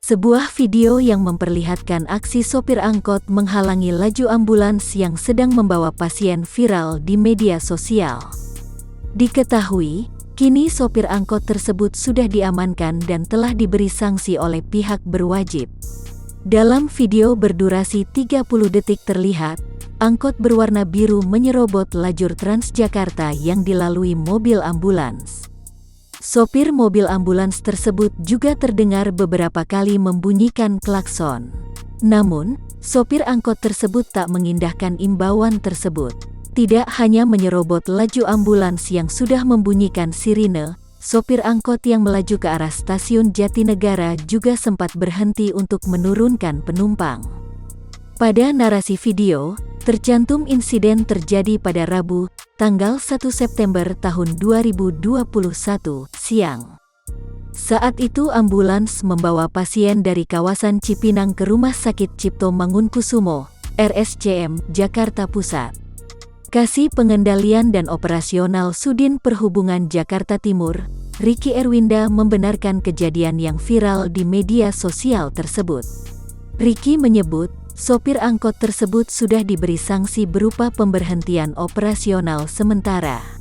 Sebuah video yang memperlihatkan aksi sopir angkot menghalangi laju ambulans yang sedang membawa pasien viral di media sosial. Diketahui, kini sopir angkot tersebut sudah diamankan dan telah diberi sanksi oleh pihak berwajib. Dalam video berdurasi 30 detik terlihat, angkot berwarna biru menyerobot lajur Transjakarta yang dilalui mobil ambulans. Sopir mobil ambulans tersebut juga terdengar beberapa kali membunyikan klakson. Namun, sopir angkot tersebut tak mengindahkan imbauan tersebut. Tidak hanya menyerobot laju ambulans yang sudah membunyikan sirine, sopir angkot yang melaju ke arah stasiun Jatinegara juga sempat berhenti untuk menurunkan penumpang. Pada narasi video, tercantum insiden terjadi pada Rabu, tanggal 1 September tahun 2021, siang. Saat itu ambulans membawa pasien dari kawasan Cipinang ke Rumah Sakit Cipto Mangunkusumo, RSCM, Jakarta Pusat. Kasih Pengendalian dan Operasional Sudin Perhubungan Jakarta Timur, Ricky Erwinda membenarkan kejadian yang viral di media sosial tersebut. Ricky menyebut, sopir angkot tersebut sudah diberi sanksi berupa pemberhentian operasional sementara.